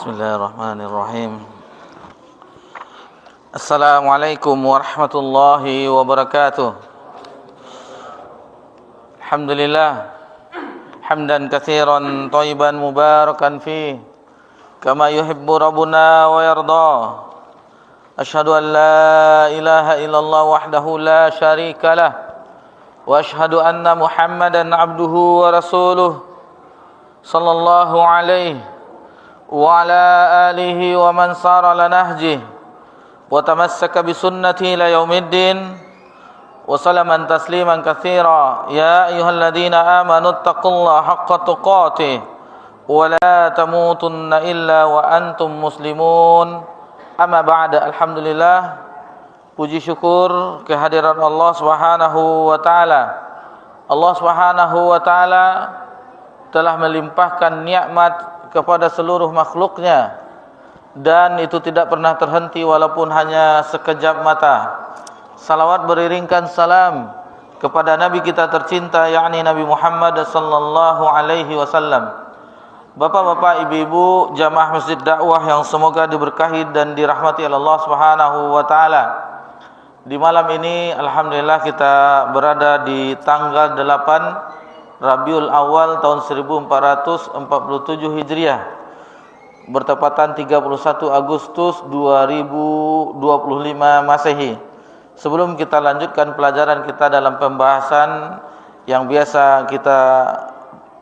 Bismillahirrahmanirrahim. Assalamualaikum warahmatullahi wabarakatuh. Alhamdulillah hamdan katsiran thayyiban mubarakan fi kama yuhibbu rabbuna wa yarda. Asyhadu an la ilaha illallah wahdahu la syarika lah wa asyhadu anna Muhammadan abduhu wa rasuluh sallallahu alaihi wa ala alihi wa man sara ala nahjih wa tamassaka bi sunnati ila yaumiddin wa salaman tasliman katsira. Ya ayyuhalladzina amanu taqullaha haqqa tuqatih wa la tamutunna illa wa antum muslimun. Amma ba'da. Alhamdulillah, puji syukur kehadiran Allah Subhanahu wa taala. Allah Subhanahu wa taala telah melimpahkan nikmat kepada seluruh makhluknya, dan itu tidak pernah terhenti walaupun hanya sekejap mata. Salawat beriringkan salam kepada Nabi kita tercinta, yakni Nabi Muhammad sallallahu alaihi wasallam. Bapak-bapak, ibu-ibu, jamaah Masjid Dakwah yang semoga diberkahi dan dirahmati oleh Allah Subhanahu wa taala. Di malam ini alhamdulillah kita berada di tanggal 8 Rabiul Awal tahun 1447 Hijriah, bertepatan 31 Agustus 2025 Masehi. Sebelum kita lanjutkan pelajaran kita dalam pembahasan yang biasa kita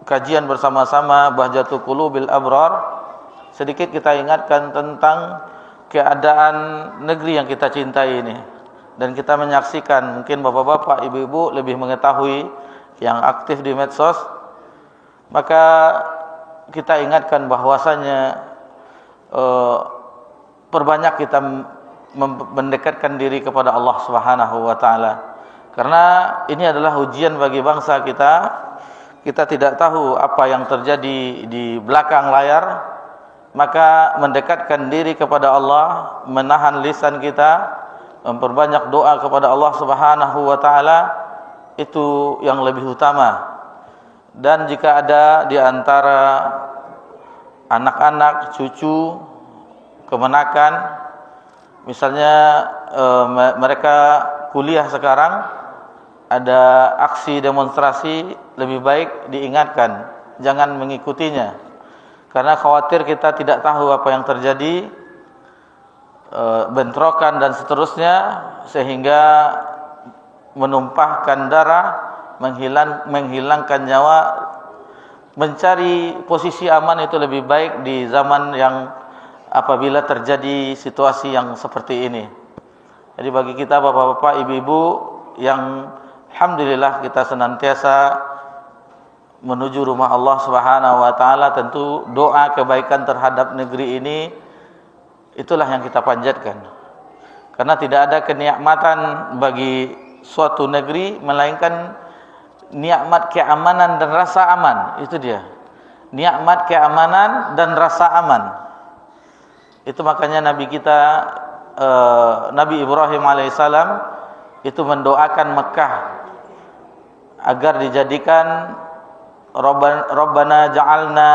kajian bersama-sama, Bahjatul Qulubil Abrar, sedikit kita ingatkan tentang keadaan negeri yang kita cintai ini. Dan kita menyaksikan, mungkin bapak-bapak, ibu-ibu lebih mengetahui yang aktif di medsos, maka kita ingatkan bahwasanya perbanyak kita mendekatkan diri kepada Allah Subhanahu wa taala. Karena ini adalah ujian bagi bangsa kita. Kita tidak tahu apa yang terjadi di belakang layar, maka mendekatkan diri kepada Allah, menahan lisan kita, memperbanyak doa kepada Allah Subhanahu wa taala, itu yang lebih utama. Dan jika ada di antara anak-anak, cucu, kemenakan, misalnya mereka kuliah sekarang, ada aksi demonstrasi, lebih baik diingatkan, jangan mengikutinya, karena khawatir kita tidak tahu apa yang terjadi, bentrokan dan seterusnya, sehingga menumpahkan darah, menghilangkan nyawa. Mencari posisi aman itu lebih baik di zaman yang apabila terjadi situasi yang seperti ini. Jadi bagi kita bapak-bapak, ibu-ibu yang alhamdulillah kita senantiasa menuju rumah Allah Subhanahu wa taala, tentu doa kebaikan terhadap negeri ini itulah yang kita panjatkan. Karena tidak ada kenikmatan bagi suatu negeri melainkan nikmat keamanan dan rasa aman. Itu dia, nikmat keamanan dan rasa aman. Itu makanya Nabi kita Nabi Ibrahim alaihissalam itu mendoakan Mekah agar dijadikan Rabbana ja'alna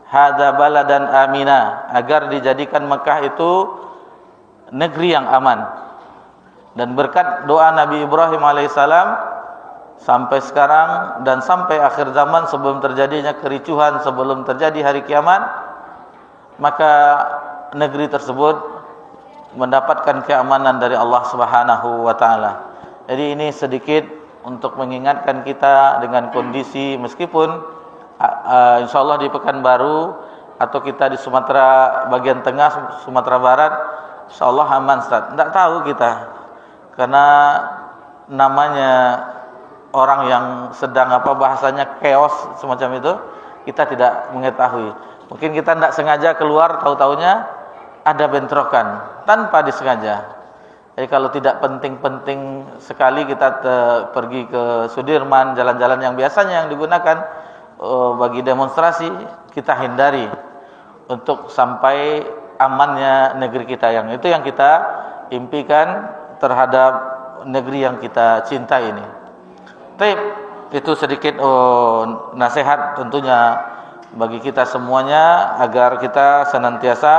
hadza baladan amina, agar dijadikan Mekah itu negeri yang aman. Dan berkat doa Nabi Ibrahim alaihissalam sampai sekarang dan sampai akhir zaman, sebelum terjadinya kericuhan, sebelum terjadi hari kiamat, maka negeri tersebut mendapatkan keamanan dari Allah Subhanahu wa taala. Jadi ini sedikit untuk mengingatkan kita dengan kondisi, meskipun insyaallah di Pekanbaru atau kita di Sumatera bagian tengah, Sumatera Barat, insyaallah aman, Ustaz. Tidak tahu kita, karena namanya orang yang sedang bahasanya chaos semacam itu, kita tidak mengetahui. Mungkin kita tidak sengaja keluar, tahu-tahunya ada bentrokan tanpa disengaja. Jadi kalau tidak penting-penting sekali kita pergi ke Sudirman, jalan-jalan yang biasanya yang digunakan bagi demonstrasi, kita hindari untuk sampai amannya negeri kita. Yang itu yang kita impikan terhadap negeri yang kita cinta ini. Itu sedikit nasihat tentunya bagi kita semuanya agar kita senantiasa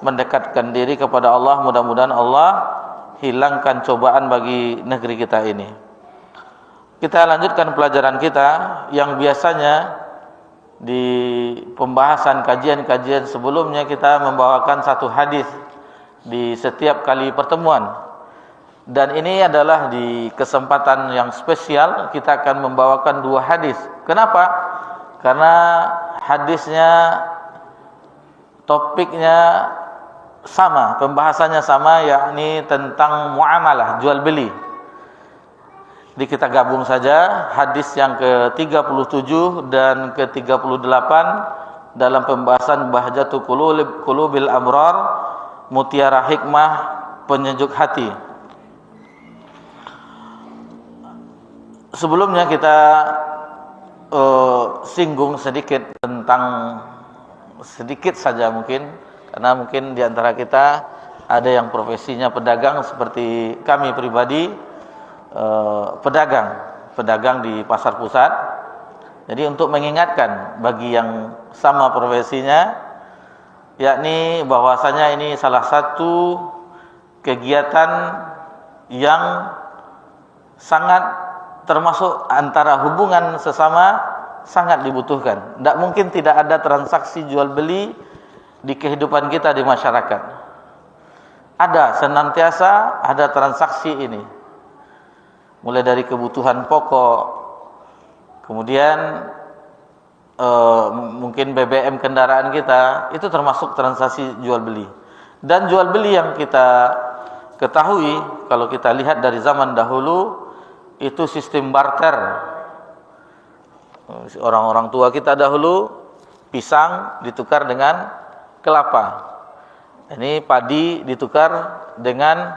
mendekatkan diri kepada Allah. Mudah-mudahan Allah hilangkan cobaan bagi negeri kita ini. Kita lanjutkan pelajaran kita yang biasanya di pembahasan kajian-kajian sebelumnya kita membawakan satu hadis di setiap kali pertemuan. Dan ini adalah di kesempatan yang spesial kita akan membawakan dua hadis. Kenapa? Karena hadisnya, topiknya sama, pembahasannya sama, yakni tentang muamalah, jual beli. Jadi kita gabung saja hadis yang ke-37 dan ke-38 dalam pembahasan Bahjatul Qulubil Abrar, mutiara hikmah penyejuk hati. Sebelumnya kita singgung sedikit tentang, sedikit saja mungkin, karena mungkin di antara kita ada yang profesinya pedagang seperti kami pribadi, pedagang di pasar pusat. Jadi untuk mengingatkan bagi yang sama profesinya, yakni bahwasanya ini salah satu kegiatan yang sangat termasuk antara hubungan sesama sangat dibutuhkan. Tidak mungkin tidak ada transaksi jual beli di kehidupan kita di masyarakat. Ada, senantiasa ada transaksi ini. Mulai dari kebutuhan pokok, kemudian mungkin BBM kendaraan kita, itu termasuk transaksi jual beli. Dan jual beli yang kita ketahui, kalau kita lihat dari zaman dahulu, itu sistem barter. Orang-orang tua kita dahulu, pisang ditukar dengan kelapa. Ini padi ditukar dengan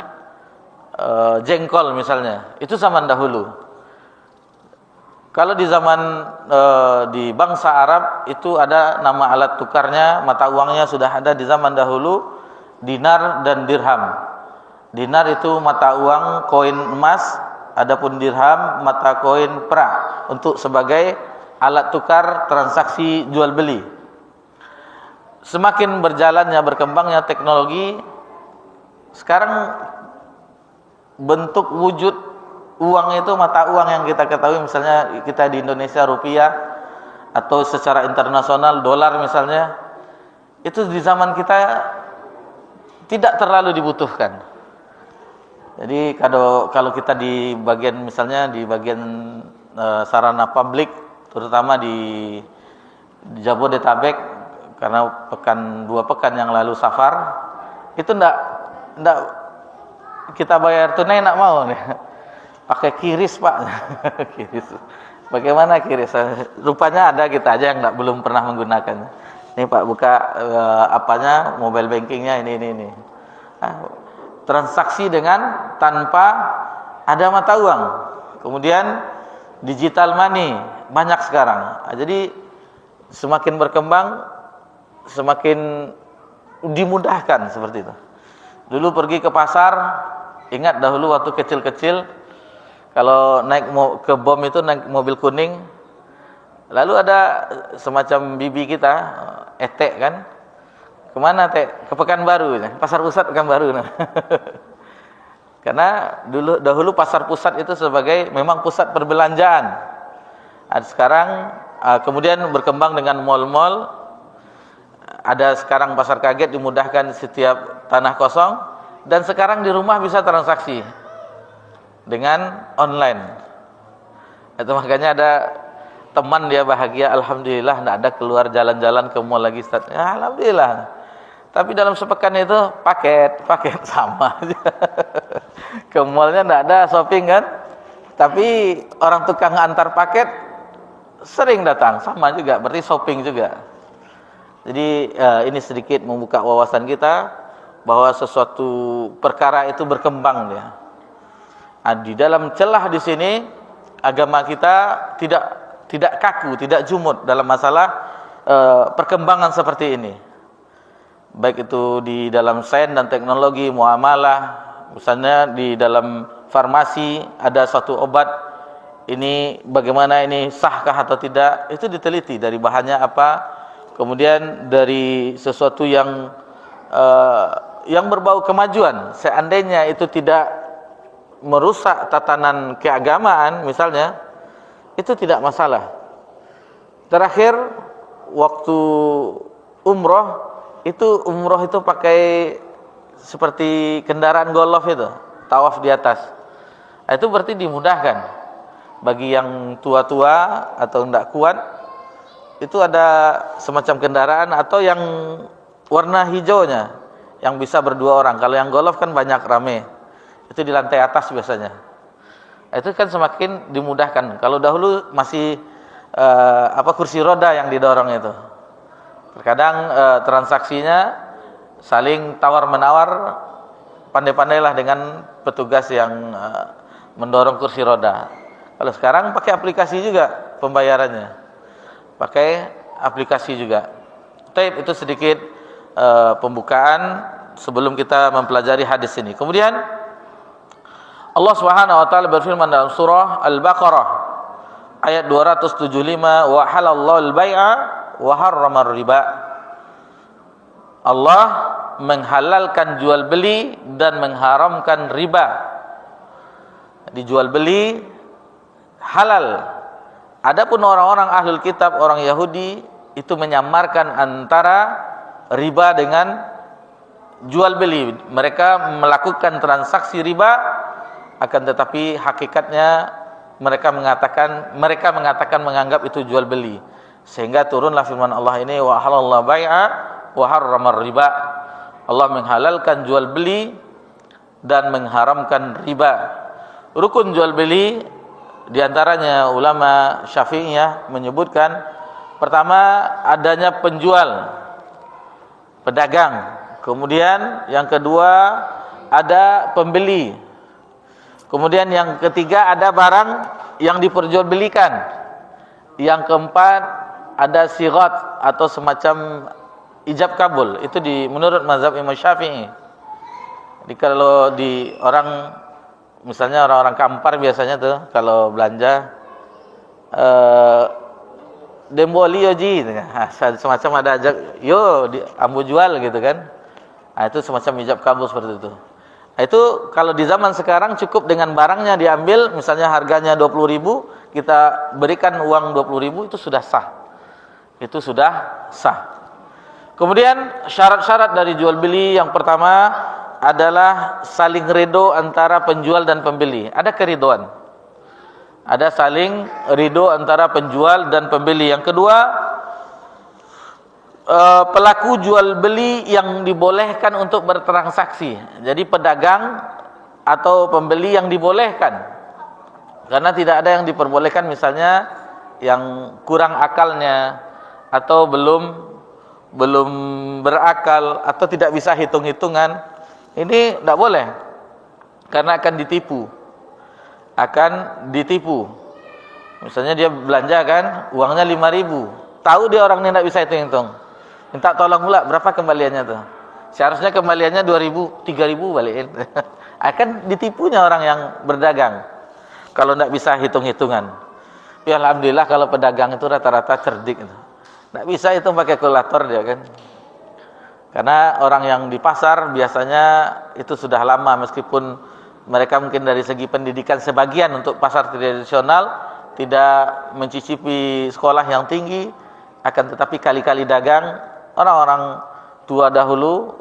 jengkol misalnya. Itu zaman dahulu. Kalau di zaman di bangsa Arab itu ada nama alat tukarnya, mata uangnya sudah ada di zaman dahulu, dinar dan dirham. Dinar itu mata uang koin emas, adapun dirham mata koin perak untuk sebagai alat tukar transaksi jual beli. Semakin berjalannya, berkembangnya teknologi, sekarang bentuk wujud uang itu mata uang yang kita ketahui, misalnya kita di Indonesia rupiah, atau secara internasional dolar misalnya, itu di zaman kita tidak terlalu dibutuhkan. Jadi kalau kita di bagian, misalnya di bagian sarana publik, terutama di Jabodetabek, karena dua pekan yang lalu safar, itu ndak kita bayar tunai, ndak mau nih. Pakai kiris, Pak. Kiris. Bagaimana kiris? Rupanya ada, kita aja yang belum pernah menggunakan. Nih Pak, buka apanya, mobile bankingnya ini. Transaksi dengan tanpa ada mata uang. Kemudian digital money banyak sekarang. Jadi semakin berkembang, semakin dimudahkan seperti itu. Dulu pergi ke pasar, ingat dahulu waktu kecil-kecil, kalau naik ke BOM itu naik mobil kuning, lalu ada semacam bibi kita, etek kan, kemana Tek? Ke Pekanbaru, pasar pusat Pekanbaru. Karena dahulu pasar pusat itu sebagai memang pusat perbelanjaan. Sekarang kemudian berkembang dengan mal-mal. Ada sekarang pasar kaget, dimudahkan setiap tanah kosong, dan sekarang di rumah bisa transaksi dengan online. Itu makanya ada teman dia bahagia, alhamdulillah, tidak ada keluar jalan-jalan ke mall lagi, Ustaz. Ya, alhamdulillah. Tapi dalam sepekan itu paket sama aja. Ke mallnya tidak ada shopping kan, tapi orang tukang antar paket sering datang, sama juga, berarti shopping juga. Jadi ini sedikit membuka wawasan kita bahwa sesuatu perkara itu berkembang dia. Di dalam celah di sini agama kita tidak kaku, tidak jumud dalam masalah perkembangan seperti ini. Baik itu di dalam sains dan teknologi, muamalah, misalnya di dalam farmasi ada suatu obat ini bagaimana, ini sahkah atau tidak, itu diteliti dari bahannya apa, kemudian dari sesuatu yang berbau kemajuan, seandainya itu tidak merusak tatanan keagamaan misalnya, itu tidak masalah. Terakhir waktu umroh itu pakai seperti kendaraan golf itu, tawaf di atas. Itu berarti dimudahkan. Bagi yang tua-tua atau tidak kuat, itu ada semacam kendaraan atau yang warna hijaunya, yang bisa berdua orang. Kalau yang golf kan banyak rame, itu di lantai atas biasanya. Itu kan semakin dimudahkan. Kalau dahulu masih kursi roda yang didorong itu. Terkadang transaksinya saling tawar-menawar, pandai-pandailah dengan petugas yang mendorong kursi roda. Kalau sekarang pakai aplikasi juga pembayarannya, pakai aplikasi juga. Taib, itu sedikit pembukaan sebelum kita mempelajari hadis ini. Kemudian Allah Subhanahu wa taala berfirman dalam surah Al-Baqarah ayat 275, wa halallahu al-bai'a wa harrama riba. Allah menghalalkan jual beli dan mengharamkan riba. Dijual beli halal. Adapun orang-orang ahlul kitab, orang Yahudi, itu menyamarkan antara riba dengan jual beli. Mereka melakukan transaksi riba, akan tetapi hakikatnya mereka mengatakan menganggap itu jual beli. Sehingga turunlah firman Allah ini, wa halallahu bai'a wa harrama riba. Allah menghalalkan jual beli dan mengharamkan riba. Rukun jual beli di antaranya ulama Syafi'iyah menyebutkan, pertama adanya penjual, pedagang. Kemudian yang kedua ada pembeli. Kemudian yang ketiga ada barang yang diperjualbelikan. Yang keempat ada sirat atau semacam ijab kabul. Itu menurut mazhab Imam Syafi'i. Jadi kalau di orang, misalnya orang-orang Kampar biasanya tuh kalau belanja demboli oji, semacam ada ajak, yo ambu jual gitu kan. Nah, itu semacam ijab kabul seperti itu. Nah, itu kalau di zaman sekarang cukup dengan barangnya diambil, misalnya harganya 20.000, kita berikan uang 20.000, itu sudah sah. Itu sudah sah. Kemudian syarat-syarat dari jual beli yang pertama adalah saling ridho antara penjual dan pembeli. Ada keridoan. Ada saling ridho antara penjual dan pembeli. Yang kedua, pelaku jual beli yang dibolehkan untuk bertransaksi. Jadi pedagang atau pembeli yang dibolehkan. Karena tidak ada yang diperbolehkan, misalnya yang kurang akalnya atau belum berakal atau tidak bisa hitung-hitungan. Ini tidak boleh, karena akan ditipu. Misalnya dia belanja kan, uangnya 5.000, tahu dia orang ini tidak bisa hitung-hitung, minta tolong pula, berapa kembaliannya tuh? Seharusnya kembaliannya 2.000, 3.000 balikin. Akan ditipunya orang yang berdagang kalau tidak bisa hitung-hitungan. Ya alhamdulillah kalau pedagang itu rata-rata cerdik, tidak bisa hitung pakai kalkulator dia kan. Karena orang yang di pasar biasanya itu sudah lama, meskipun mereka mungkin dari segi pendidikan sebagian untuk pasar tradisional tidak mencicipi sekolah yang tinggi, akan tetapi kali-kali dagang. Orang-orang tua dahulu,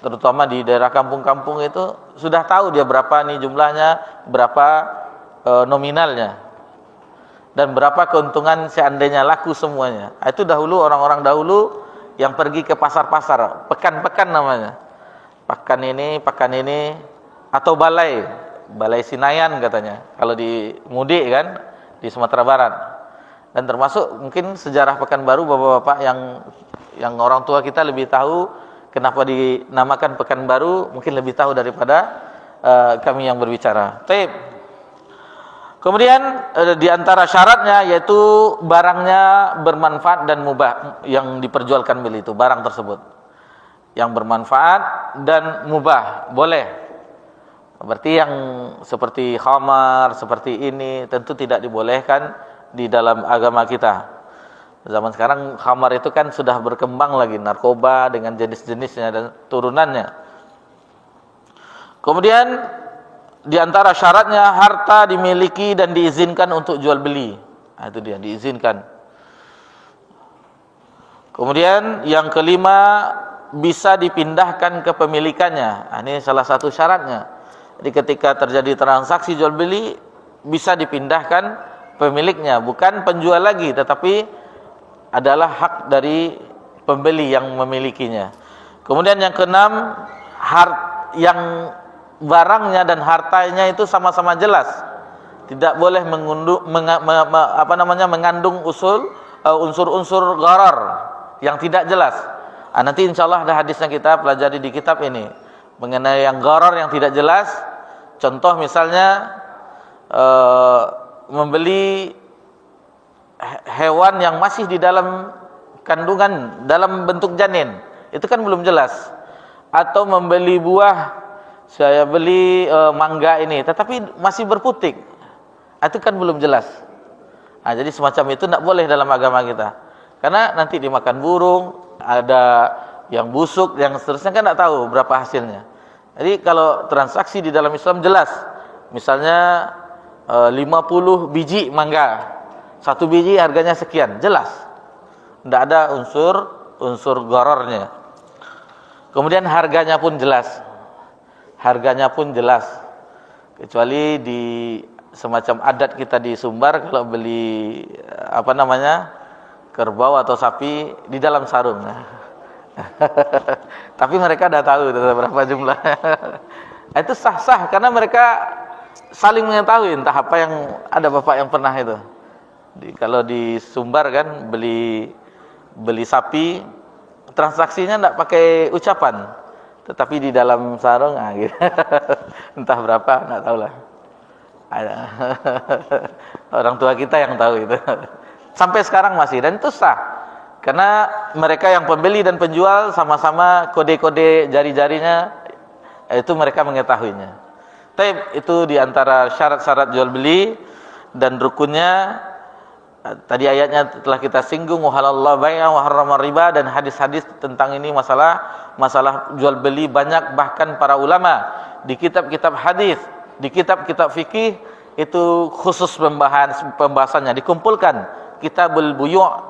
terutama di daerah kampung-kampung itu, sudah tahu dia berapa nih jumlahnya, berapa nominalnya, dan berapa keuntungan seandainya laku semuanya. Itu dahulu, orang-orang dahulu yang pergi ke pasar-pasar, pekan-pekan namanya, pekan ini, atau balai Sinayan katanya, kalau di Mudik kan, di Sumatera Barat. Dan termasuk mungkin sejarah Pekanbaru, bapak-bapak yang orang tua kita lebih tahu kenapa dinamakan Pekanbaru, mungkin lebih tahu daripada kami yang berbicara. Baik. Kemudian di antara syaratnya yaitu barangnya bermanfaat dan mubah, yang diperjualkan beli itu barang tersebut yang bermanfaat dan mubah, boleh. Berarti yang seperti khamar, seperti ini tentu tidak dibolehkan di dalam agama kita. Zaman sekarang khamar itu kan sudah berkembang lagi, narkoba dengan jenis-jenisnya dan turunannya. Kemudian di antara syaratnya harta dimiliki dan diizinkan untuk jual beli. Nah, itu dia, diizinkan. Kemudian yang kelima, bisa dipindahkan kepemilikannya. Nah, ini salah satu syaratnya. Jadi ketika terjadi transaksi jual beli, bisa dipindahkan pemiliknya, bukan penjual lagi, tetapi adalah hak dari pembeli yang memilikinya. Kemudian yang keenam, yang barangnya dan hartanya itu sama-sama jelas, tidak boleh mengandung unsur-unsur gharar yang tidak jelas. Nanti insyaallah ada hadisnya kita pelajari di kitab ini mengenai yang gharar yang tidak jelas. Contoh misalnya membeli hewan yang masih di dalam kandungan dalam bentuk janin, itu kan belum jelas. Atau membeli buah, saya beli mangga ini tetapi masih berputik, itu kan belum jelas. Jadi semacam itu tidak boleh dalam agama kita, karena nanti dimakan burung, ada yang busuk, yang seterusnya kan tidak tahu berapa hasilnya. Jadi kalau transaksi di dalam Islam jelas, misalnya 50 biji mangga, satu biji harganya sekian, jelas, tidak ada unsur ghararnya. Kemudian harganya pun jelas, kecuali di semacam adat kita di Sumbar, kalau beli kerbau atau sapi di dalam sarung. Tapi mereka dah tahu berapa jumlah. Itu sah-sah karena mereka saling mengetahui. Entah apa yang ada bapak yang pernah itu. Kalau di Sumbar kan beli sapi, transaksinya tidak pakai ucapan, tetapi di dalam sarung, gitu. Entah berapa, tidak tahulah. Orang tua kita yang tahu itu. Sampai sekarang masih, dan itu sah. Karena mereka yang pembeli dan penjual sama-sama kode-kode jari-jarinya, itu mereka mengetahuinya. Tapi itu diantara syarat-syarat jual beli dan rukunnya. Tadi ayatnya telah kita singgung, wahalallahu bai'a wa harrama riba, dan hadis-hadis tentang ini masalah jual beli banyak, bahkan para ulama di kitab-kitab hadis, di kitab-kitab fikih itu khusus pembahasannya dikumpulkan, kitabul buyu'.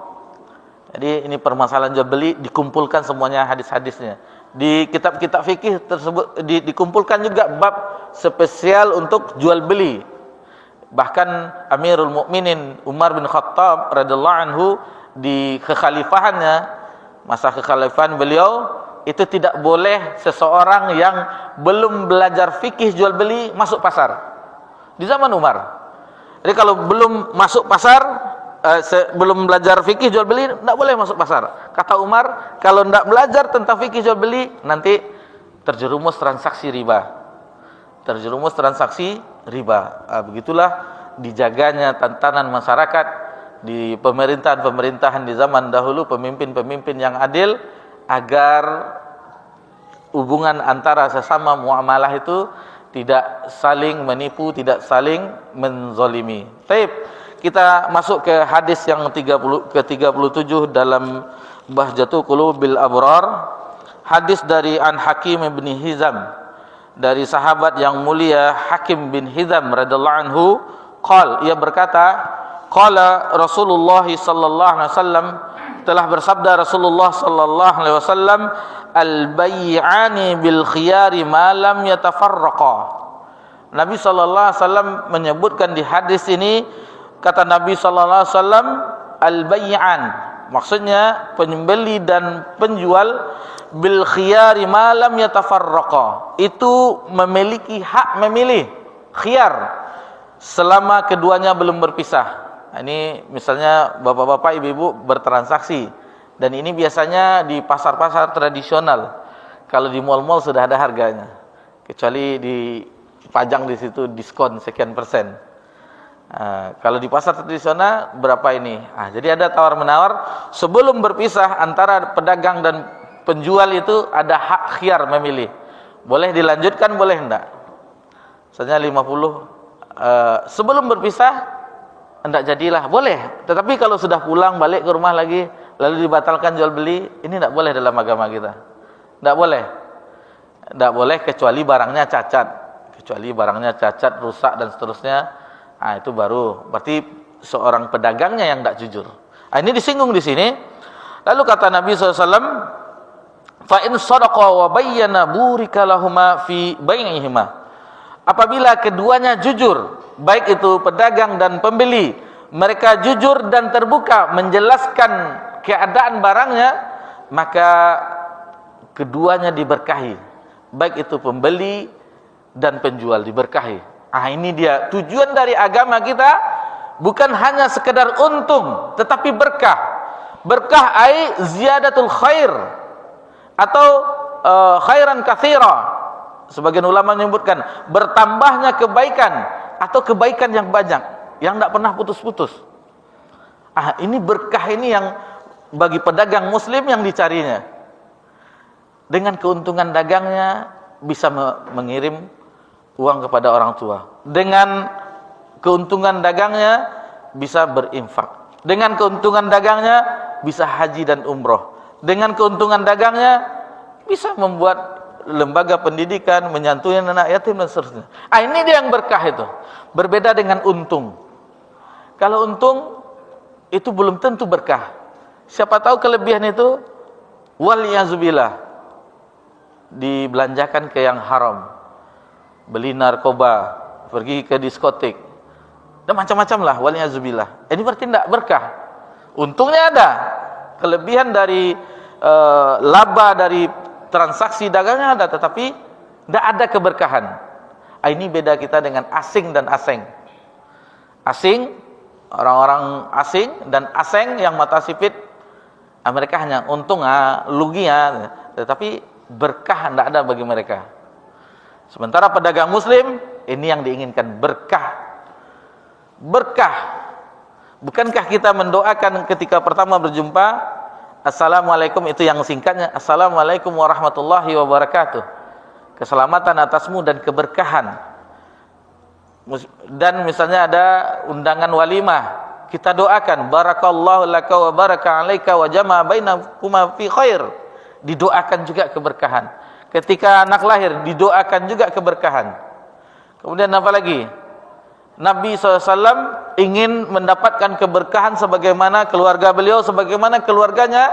Jadi ini permasalahan jual beli dikumpulkan semuanya hadis-hadisnya. Di kitab-kitab fikih tersebut dikumpulkan juga bab spesial untuk jual beli. Bahkan Amirul Mukminin Umar bin Khattab radhiyallahu anhu di kekhalifahannya, masa kekhalifahan beliau, itu tidak boleh seseorang yang belum belajar fikih jual beli masuk pasar. Di zaman Umar. Jadi kalau belum masuk pasar, belum belajar fikih jual beli, tidak boleh masuk pasar. Kata Umar, kalau tidak belajar tentang fikih jual beli, nanti terjerumus transaksi riba. Begitulah dijaganya tatanan masyarakat di pemerintahan di zaman dahulu, pemimpin-pemimpin yang adil, agar hubungan antara sesama muamalah itu tidak saling menipu, tidak saling menzalimi. Baik, kita masuk ke hadis yang ke-37 dalam Bahjatu Qulubil Abrar. Hadis dari An Hakim bin Hizam, dari sahabat yang mulia Hakim bin Hizam radhiyallahu anhu, ia berkata, qala Rasulullah sallallahu alaihi wasallam, telah bersabda Rasulullah sallallahu alaihi wasallam, al-bai'ani bil khiyari ma lam yatafarraqa. Nabi sallallahu alaihi wasallam menyebutkan di hadis ini, kata Nabi sallallahu alaihi wasallam, al-bai'an, maksudnya pembeli dan penjual, bil khiyari ma lam yatafarraqa, itu memiliki hak memilih, khiyar, selama keduanya belum berpisah. Ini misalnya bapak-bapak, ibu-ibu bertransaksi, dan ini biasanya di pasar-pasar tradisional. Kalau di mal-mal sudah ada harganya, kecuali dipajang di situ diskon sekian persen. Kalau di pasar tradisional berapa ini? Jadi ada tawar-menawar sebelum berpisah antara pedagang dan penjual, itu ada hak khiyar memilih. Boleh dilanjutkan, boleh enggak. misalnya 50, sebelum berpisah hendak jadilah, boleh. Tetapi kalau sudah pulang balik ke rumah lagi lalu dibatalkan jual beli, ini tidak boleh dalam agama kita. Tidak boleh. Tidak boleh kecuali barangnya cacat. Kecuali barangnya cacat, rusak dan seterusnya. Nah, itu baru berarti seorang pedagangnya yang tidak jujur. Nah, ini disinggung di sini. Lalu kata Nabi SAW, fa in sadaqa wa bayyana burika lahuma fi bai'ihima. Apabila keduanya jujur, baik itu pedagang dan pembeli, mereka jujur dan terbuka menjelaskan keadaan barangnya, maka keduanya diberkahi. Baik itu pembeli dan penjual diberkahi. Ah, ini dia tujuan dari agama kita, bukan hanya sekedar untung, tetapi berkah. Berkah ai ziyadatul khair atau khairan katsira. Sebagian ulama menyebutkan bertambahnya kebaikan atau kebaikan yang banyak yang tidak pernah putus-putus. Ah, ini berkah ini yang bagi pedagang muslim yang dicarinya. Dengan keuntungan dagangnya bisa mengirim uang kepada orang tua. Dengan keuntungan dagangnya bisa berinfak. Dengan keuntungan dagangnya bisa haji dan umroh. Dengan keuntungan dagangnya bisa membuat lembaga pendidikan, menyantuni anak yatim dan seterusnya. Ah, ini dia yang berkah itu. Berbeda dengan untung. Kalau untung itu belum tentu berkah. Siapa tahu kelebihan itu waliyazubillah dibelanjakan ke yang haram. Beli narkoba, pergi ke diskotik. Dan macam-macam lah waliyazubillah. Ini berarti tidak berkah. Untungnya ada. Kelebihan dari laba dari transaksi dagangnya ada, tetapi tidak ada keberkahan. Ini beda kita dengan asing dan aseng. Asing, orang-orang asing dan aseng yang mata sipit, mereka hanya untung, lugi, tetapi berkah tidak ada bagi mereka. Sementara pedagang muslim, ini yang diinginkan, berkah. Berkah. Bukankah kita mendoakan ketika pertama berjumpa, Assalamualaikum, itu yang singkatnya, Assalamualaikum warahmatullahi wabarakatuh. Keselamatan atasmu dan keberkahan. Dan misalnya ada undangan walimah, kita doakan barakallahu laka wa baraka alaika wa jama'a bainakuma fi khair. Didoakan juga keberkahan. Ketika anak lahir didoakan juga keberkahan. Kemudian apa lagi? Nabi SAW ingin mendapatkan keberkahan sebagaimana keluarga beliau, sebagaimana keluarganya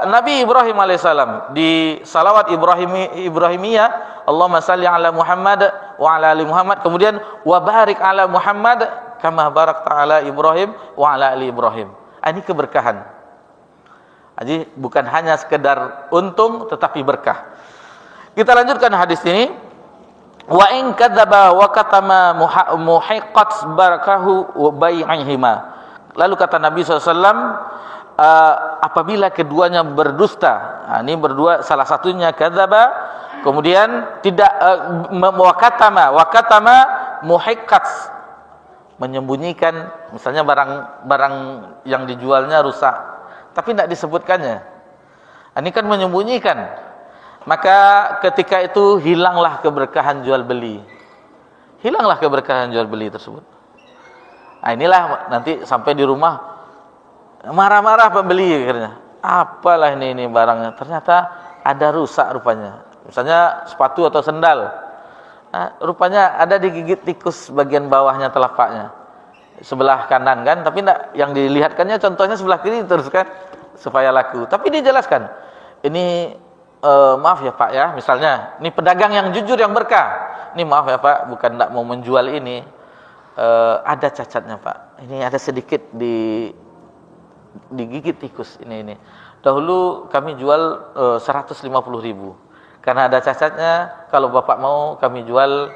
Nabi Ibrahim alaihissalam. Di salawat Ibrahimiyah, Allahumma salli ala Muhammad wa ala ali Muhammad. Kemudian wa barik ala Muhammad kama barakta ala Ibrahim wa ala ali Ibrahim. Ini keberkahan. Jadi bukan hanya sekedar untung, tetapi berkah. Kita lanjutkan hadis ini. Wa in kadzaba wa katama muhiqqat barakahu wa bai'ihima. Lalu kata Nabi SAW, apabila keduanya berdusta, ini berdua, salah satunya kadzaba, kemudian tidak wa katama muhiqqat, menyembunyikan, misalnya barang yang dijualnya rusak, tapi tidak disebutkannya. Ini kan menyembunyikan. Maka ketika itu hilanglah keberkahan jual beli. Hilanglah keberkahan jual beli tersebut. Nah, inilah nanti sampai di rumah marah-marah pembeli akhirnya. Apalah ini barangnya? Ternyata ada rusak rupanya. Misalnya sepatu atau sendal. Nah, rupanya ada digigit tikus bagian bawahnya telapaknya. Sebelah kanan kan, tapi enggak, yang dilihatkannya contohnya sebelah kiri terus kan supaya laku. Tapi dijelaskan. Ini maaf ya Pak ya, misalnya ini pedagang yang jujur yang berkah. Ini maaf ya Pak, bukan tidak mau menjual ini, ada cacatnya Pak. Ini ada sedikit digigit tikus ini. Dahulu kami jual 150.000. Karena ada cacatnya, kalau Bapak mau kami jual,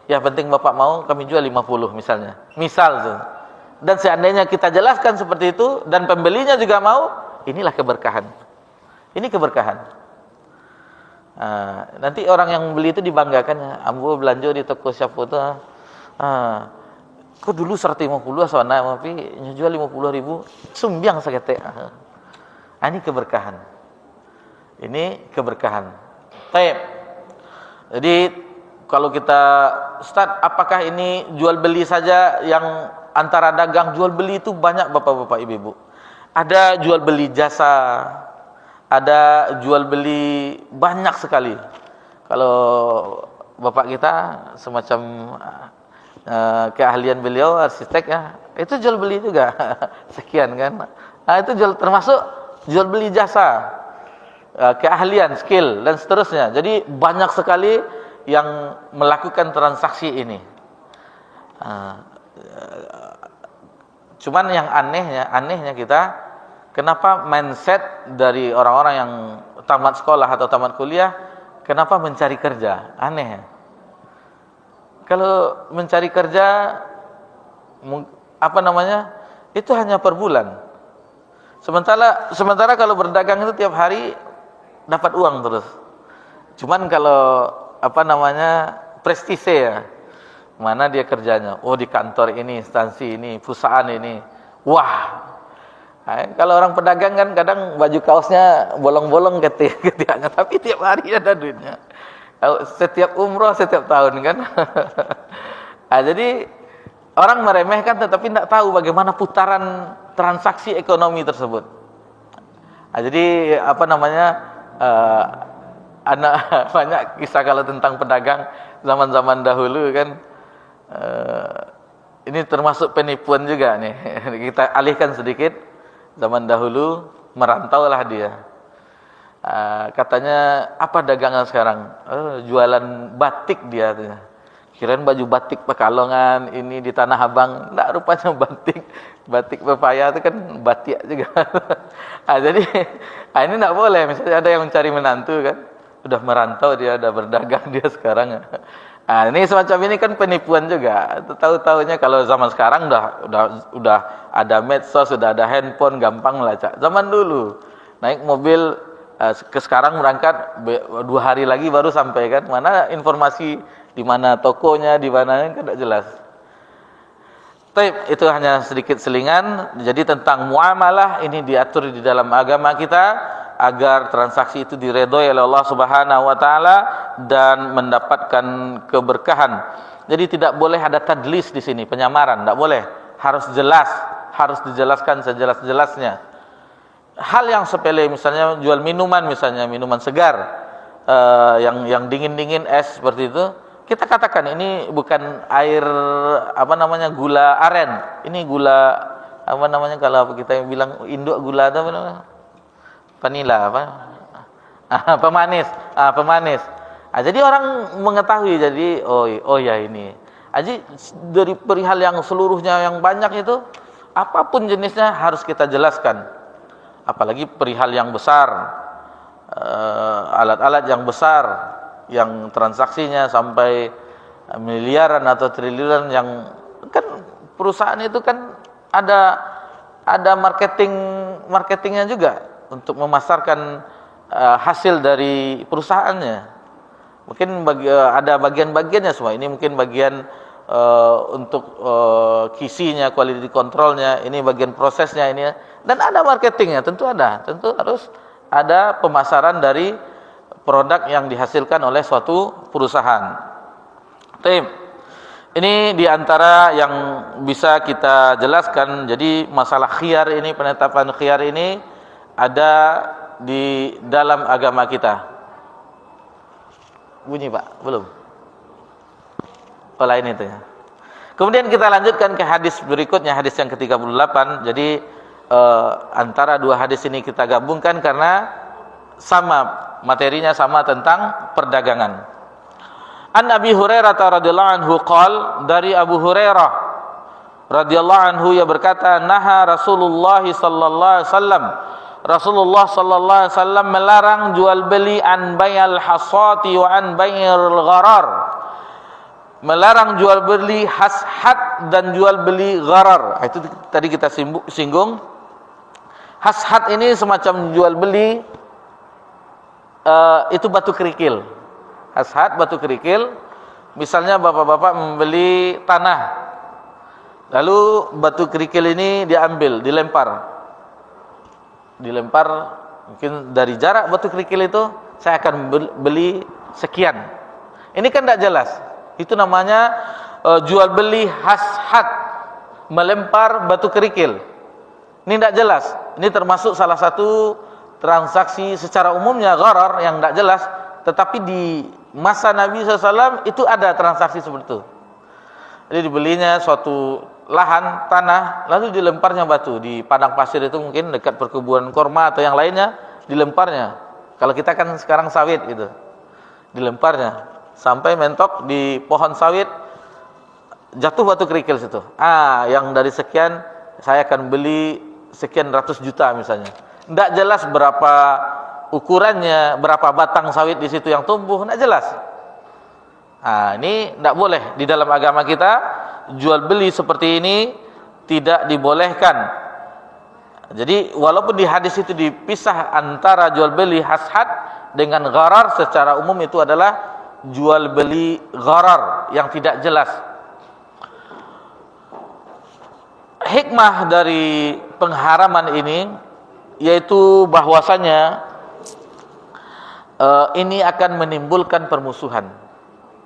ya penting Bapak mau kami jual 50 misalnya. Misal tuh. Dan seandainya kita jelaskan seperti itu dan pembelinya juga mau, inilah keberkahan. Ini keberkahan. Nanti orang yang beli itu dibanggakan, ambo belanja di toko siapa itu, kok dulu 150 asana tapi jual 50.000, sumbiang sakete. Ini keberkahan. Ini keberkahan. Baik. Jadi kalau kita, Ustaz, apakah ini jual beli saja yang antara dagang jual beli itu banyak bapak-bapak ibu-ibu. Ada jual beli jasa, ada jual beli banyak sekali. Kalau bapak kita semacam keahlian beliau arsitek ya, itu jual beli juga sekian kan. Nah, itu termasuk jual beli jasa, keahlian, skill dan seterusnya. Jadi banyak sekali yang melakukan transaksi ini. Cuman yang anehnya kita, kenapa mindset dari orang-orang yang tamat sekolah atau tamat kuliah, kenapa mencari kerja? Aneh ya. Kalau mencari kerja, itu hanya per bulan. Sementara kalau berdagang itu tiap hari dapat uang terus. Cuman kalau prestise ya, mana dia kerjanya? Oh, di kantor ini, instansi ini, perusahaan ini. Wah. Kalau orang pedagang kan kadang baju kaosnya bolong-bolong ketiaknya, tapi tiap hari ada duitnya. Setiap umroh, setiap tahun kan. Jadi orang meremehkan tetapi tidak tahu bagaimana putaran transaksi ekonomi tersebut. Jadi banyak kisah kalau tentang pedagang zaman-zaman dahulu kan. Ini termasuk penipuan juga nih. Kita alihkan sedikit. Zaman dahulu merantaulah dia. Katanya apa dagangan sekarang? Jualan batik dia. Kirain baju batik Pekalongan ini di Tanah Abang. Enggak, rupanya batik pepaya itu kan batik juga. Jadi ini enggak boleh. Misalnya ada yang mencari menantu kan, udah merantau dia, udah berdagang dia sekarang. Ini semacam ini kan penipuan juga. Tahu-tahunya kalau zaman sekarang udah ada medsos, sudah ada handphone, gampang melacak. Zaman dulu naik mobil ke sekarang berangkat 2 hari lagi baru sampai kan. Mana informasi di mana tokonya, di mana kan tidak jelas. Tapi itu hanya sedikit selingan. Jadi tentang muamalah ini diatur di dalam agama kita agar transaksi itu diredhoi oleh Allah Subhanahu wa taala dan mendapatkan keberkahan. Jadi tidak boleh ada tadlis di sini, penyamaran, tidak boleh. Harus jelas, harus dijelaskan sejelas-jelasnya. Hal yang sepele misalnya jual minuman, misalnya minuman segar yang dingin-dingin es seperti itu, kita katakan ini bukan air gula aren. Ini gula kalau kita bilang induk gula atau vanila pemanis. Jadi orang mengetahui, jadi oh ya ini. Jadi dari perihal yang seluruhnya yang banyak itu, apapun jenisnya harus kita jelaskan. Apalagi perihal yang besar, alat-alat yang besar, yang transaksinya sampai miliaran atau triliunan, yang kan perusahaan itu kan ada marketingnya juga untuk memasarkan hasil dari perusahaannya. Mungkin ada bagian-bagiannya semua. Ini mungkin bagian untuk kisinya, quality controlnya, ini bagian prosesnya ini, dan ada marketingnya, tentu harus ada pemasaran dari produk yang dihasilkan oleh suatu perusahaan. Ini diantara yang bisa kita jelaskan. Jadi masalah khiyar ini, penetapan khiyar ini ada di dalam agama kita. Bunyi Pak? Belum? Lain itu ya. Kemudian kita lanjutkan ke hadis berikutnya, hadis yang ke-38. Jadi antara dua hadis ini kita gabungkan karena materinya sama tentang perdagangan. An Abi Hurairah radhiyallahu anhu qala, dari Abu Hurairah radhiyallahu anhu ia berkata, naha Rasulullah sallallahu alaihi wasallam, Rasulullah sallallahu alaihi wasallam melarang jual beli an bayal hasati wa an bayil gharar. Melarang jual beli hashat dan jual beli gharar. Itu tadi kita singgung. Hashat ini semacam jual beli itu batu kerikil. Hashat batu kerikil. Misalnya bapak-bapak membeli tanah, lalu batu kerikil ini diambil, dilempar mungkin dari jarak batu kerikil itu saya akan beli sekian. Ini kan tidak jelas. Itu namanya jual beli hasad, melempar batu kerikil. Ini tidak jelas. Ini termasuk salah satu transaksi secara umumnya gharar yang tidak jelas. Tetapi di masa Nabi SAW itu ada transaksi seperti itu. Jadi dibelinya suatu lahan tanah, lalu dilemparnya batu di padang pasir itu, mungkin dekat perkebunan korma atau yang lainnya, dilemparnya. Kalau kita kan sekarang sawit gitu, dilemparnya sampai mentok di pohon sawit, jatuh batu kerikil situ. Yang dari sekian saya akan beli sekian ratus juta misalnya. Tidak jelas berapa ukurannya, berapa batang sawit di situ yang tumbuh, tidak jelas. Ini tidak boleh di dalam agama kita. Jual beli seperti ini tidak dibolehkan. Jadi walaupun di hadis itu dipisah antara jual beli hasad dengan gharar, secara umum itu adalah jual beli gharar yang tidak jelas. Hikmah dari pengharaman ini yaitu bahwasanya ini akan menimbulkan permusuhan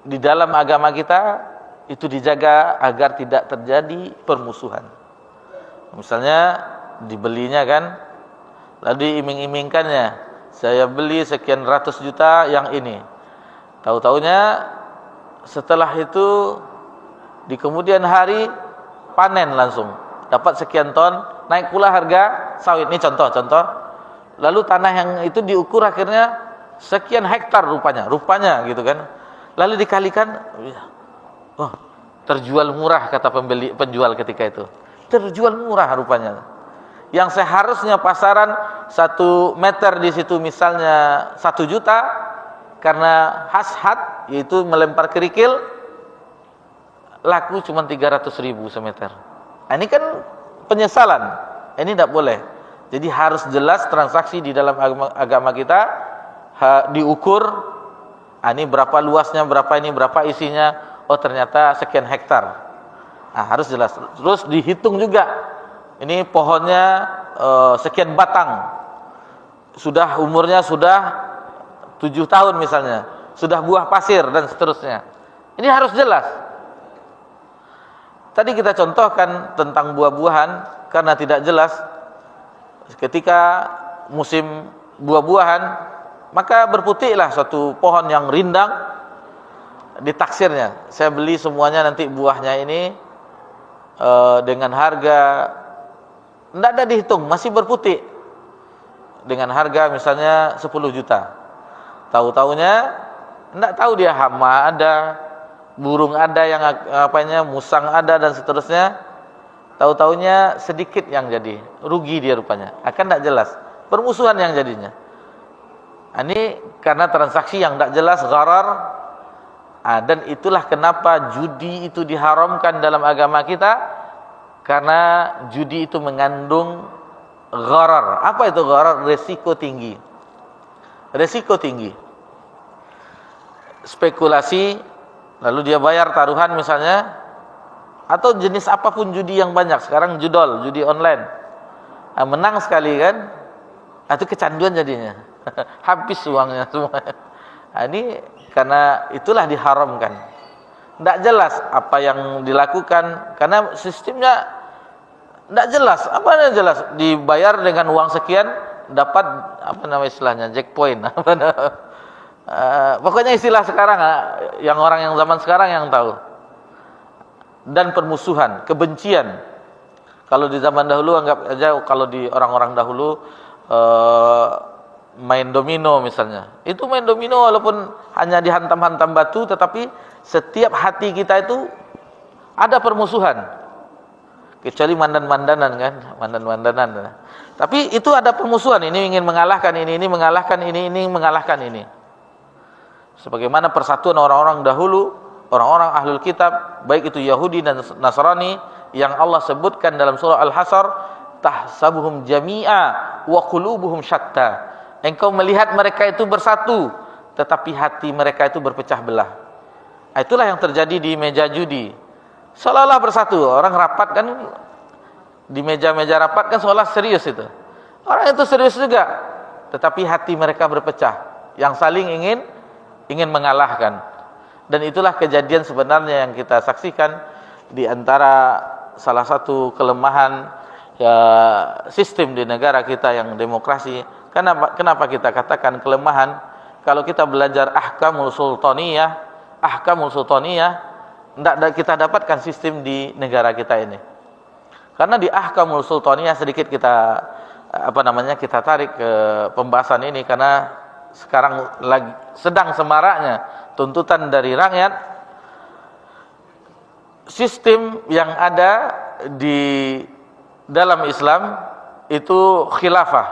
di dalam agama kita. Itu dijaga agar tidak terjadi permusuhan. Misalnya dibelinya kan, lalu diiming-imingkannya, saya beli sekian ratus juta yang ini. Tahu-taunya setelah itu di kemudian hari panen langsung, dapat sekian ton, naik pula harga sawit. Ini contoh-contoh. Lalu tanah yang itu diukur akhirnya sekian hektar rupanya gitu kan. Lalu dikalikan, terjual murah kata penjual ketika itu. Terjual murah rupanya. Yang seharusnya pasaran 1 meter di situ misalnya 1 juta, karena hasad yaitu melempar kerikil, laku cuma 300.000 semeter. Ini kan penyesalan. Ini tidak boleh. Jadi harus jelas transaksi di dalam agama kita, diukur. Ini berapa luasnya, berapa ini, berapa isinya. Oh ternyata sekian hektar. Harus jelas. Terus dihitung juga. Ini pohonnya sekian batang. Sudah umurnya sudah 7 tahun misalnya. Sudah buah pasir dan seterusnya. Ini harus jelas. Tadi kita contohkan tentang buah-buahan karena tidak jelas. Ketika musim buah-buahan, maka berputiklah suatu pohon yang rindang, ditaksirnya. Saya beli semuanya nanti buahnya ini dengan harga, tidak ada dihitung, masih berputik, dengan harga misalnya 10 juta. Tahu-taunya tidak tahu dia hama ada, burung ada, yang musang ada dan seterusnya. Tahu-taunya sedikit yang jadi, rugi dia rupanya. Akan tidak jelas, permusuhan yang jadinya. Ini karena transaksi yang tidak jelas, gharar. Dan itulah kenapa judi itu diharamkan dalam agama kita, karena judi itu mengandung gharar. Apa itu gharar? Resiko tinggi. Resiko tinggi. Spekulasi, lalu dia bayar taruhan misalnya, atau jenis apapun judi yang banyak. Sekarang judol, judi online. Menang sekali kan, itu kecanduan jadinya. Habis uangnya semua. Ini karena itulah diharamkan. Tidak jelas apa yang dilakukan, karena sistemnya tidak jelas. Apa yang jelas? Dibayar dengan uang sekian, dapat apa namanya istilahnya, jackpoint. Pokoknya istilah sekarang, yang orang yang zaman sekarang yang tahu. Dan permusuhan, kebencian. Kalau di zaman dahulu, anggap aja kalau di orang-orang dahulu main domino misalnya. Itu main domino walaupun hanya dihantam-hantam batu, tetapi setiap hati kita itu ada permusuhan. Kecuali mandan-mandanan kan, mandan-mandanan. Tapi itu ada permusuhan, ini ingin mengalahkan ini mengalahkan ini mengalahkan ini. Sebagaimana persatuan orang-orang dahulu, orang-orang ahlul kitab, baik itu Yahudi dan Nasrani, yang Allah sebutkan dalam surah Al-Hasr, tahsabuhum jami'a wa qulubuhum syatta. Engkau melihat mereka itu bersatu, tetapi hati mereka itu berpecah belah. Itulah yang terjadi di meja judi. Seolah-olah bersatu, orang rapat kan, di meja-meja rapat kan seolah serius itu. Orang itu serius juga, tetapi hati mereka berpecah, yang saling ingin mengalahkan. Dan itulah kejadian sebenarnya yang kita saksikan di antara salah satu kelemahan ya, sistem di negara kita yang demokrasi. Kenapa kita katakan kelemahan? Kalau kita belajar ahkamul sultaniyah, tidak kita dapatkan sistem di negara kita ini. Karena di ahkamul sultaniyah sedikit kita kita tarik ke pembahasan ini, karena sekarang lagi sedang semaraknya tuntutan dari rakyat. Sistem yang ada di dalam Islam itu khilafah,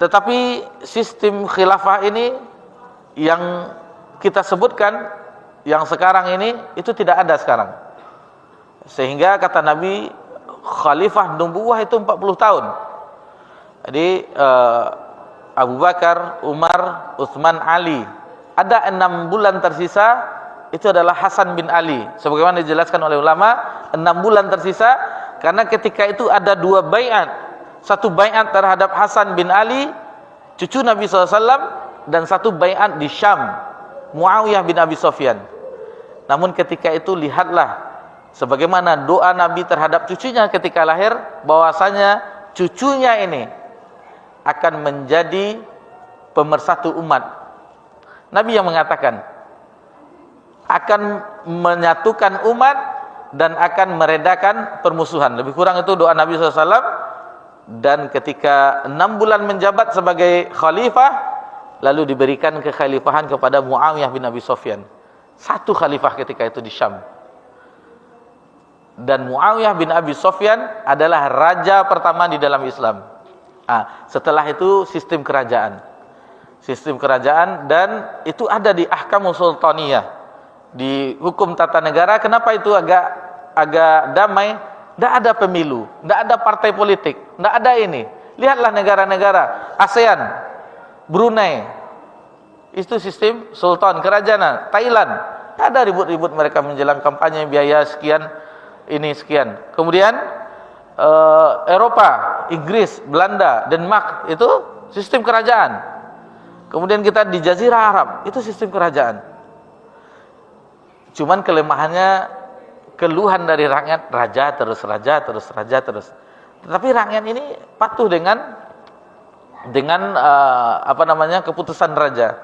tetapi sistem khilafah ini yang kita sebutkan yang sekarang ini itu tidak ada sekarang. Sehingga kata Nabi, khalifah nubuwah itu 40 tahun. Jadi Abu Bakar, Umar, Utsman, Ali. Ada 6 bulan tersisa, itu adalah Hasan bin Ali. Sebagaimana dijelaskan oleh ulama, 6 bulan tersisa karena ketika itu ada 2 baiat. Satu baiat terhadap Hasan bin Ali, cucu Nabi SAW, dan satu baiat di Syam, Muawiyah bin Abi Sufyan. Namun ketika itu lihatlah sebagaimana doa Nabi terhadap cucunya ketika lahir, bahwasanya cucunya ini akan menjadi pemersatu umat. Nabi yang mengatakan akan menyatukan umat dan akan meredakan permusuhan. Lebih kurang itu doa Nabi SAW. Dan ketika 6 bulan menjabat sebagai khalifah, lalu diberikan kekhalifahan kepada Muawiyah bin Abi Sufyan. Satu khalifah ketika itu di Syam. Dan Muawiyah bin Abi Sufyan adalah raja pertama di dalam Islam. Setelah itu sistem kerajaan, dan itu ada di ahkamul sultaniyah, di hukum tata negara. Kenapa itu agak damai? Tidak ada pemilu, tidak ada partai politik, tidak ada ini. Lihatlah negara-negara ASEAN, Brunei, itu sistem sultan, kerajaan. Thailand, tidak ada ribut-ribut mereka menjelang kampanye, biaya sekian, ini sekian. Kemudian Eropa, Inggris, Belanda, Denmark, itu sistem kerajaan. Kemudian kita di Jazirah Arab, itu sistem kerajaan. Cuman kelemahannya, keluhan dari rakyat, raja terus. Tetapi rakyat ini patuh dengan keputusan raja.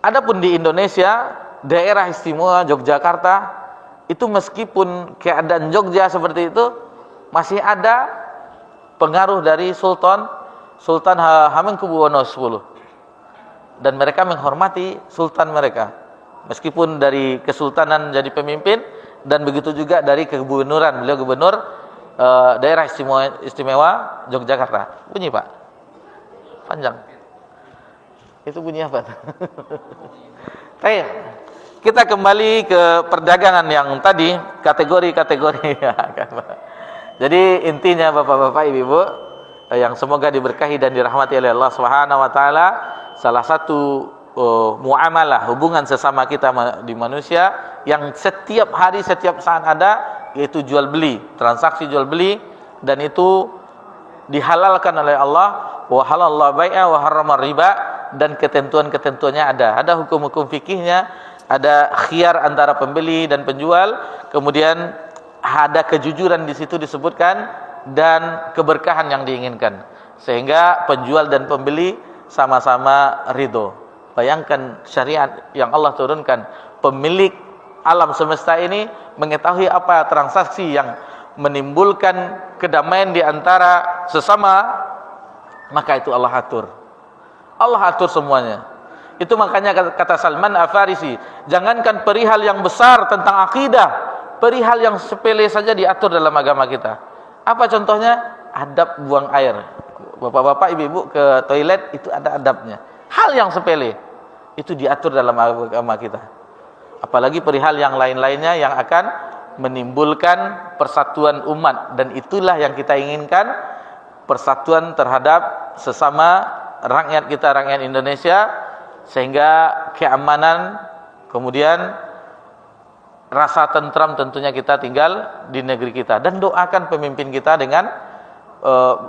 Adapun di Indonesia, daerah istimewa Yogyakarta, itu meskipun keadaan Jogja seperti itu, masih ada pengaruh dari Sultan Hamengkubuwono X, dan mereka menghormati sultan mereka meskipun dari kesultanan jadi pemimpin, dan begitu juga dari kegubernuran. Beliau gubernur daerah istimewa Yogyakarta. Bunyi Pak panjang itu, bunyi apa? Baik, kita kembali ke perdagangan yang tadi, kategori-kategori. Jadi intinya Bapak-bapak, Ibu-ibu yang semoga diberkahi dan dirahmati oleh Allah Subhanahu wa taala, salah satu muamalah, hubungan sesama kita di manusia yang setiap hari, setiap saat ada, yaitu jual beli, transaksi jual beli, dan itu dihalalkan oleh Allah. Wa halallahu bai'a wa harrama riba, dan ketentuan-ketentuannya ada hukum-hukum fikihnya, ada khiyar antara pembeli dan penjual, kemudian ada kejujuran di situ disebutkan, dan keberkahan yang diinginkan, sehingga penjual dan pembeli sama-sama ridho. Bayangkan syariat yang Allah turunkan, pemilik alam semesta ini mengetahui apa transaksi yang menimbulkan kedamaian di antara sesama, maka itu Allah atur semuanya. Itu makanya kata Salman Al-Farisi, jangankan perihal yang besar tentang akidah, perihal yang sepele saja diatur dalam agama kita. Apa contohnya? Adab buang air. Bapak-bapak, ibu-ibu ke toilet itu ada adabnya. Hal yang sepele itu diatur dalam agama kita. Apalagi perihal yang lain-lainnya yang akan menimbulkan persatuan umat, dan itulah yang kita inginkan, persatuan terhadap sesama rakyat kita, rakyat Indonesia, sehingga keamanan, kemudian rasa tentram tentunya kita tinggal di negeri kita. Dan doakan pemimpin kita dengan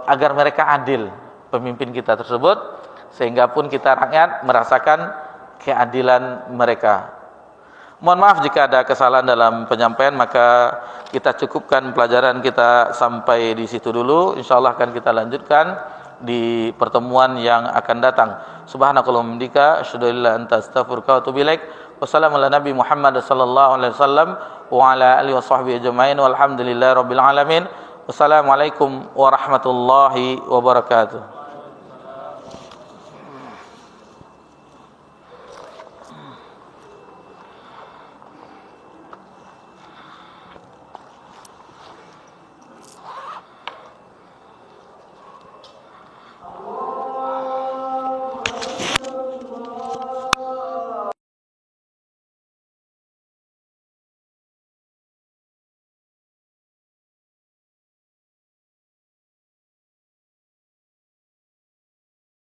agar mereka adil, pemimpin kita tersebut, sehingga pun kita rakyat merasakan keadilan mereka. Mohon maaf jika ada kesalahan dalam penyampaian, maka kita cukupkan pelajaran kita sampai di situ dulu. Insyaallah akan kita lanjutkan di pertemuan yang akan datang. Subhanakallahumma bihamdika asyhadu an la ilaha illa anta astaghfiruka wa atubu ilaik. Wassalamu ala nabi Muhammad sallallahu alaihi wasallam wa ala alihi washabbihi ajmain walhamdulillahi rabbil alamin. Wassalamualaikum warahmatullahi wabarakatuh.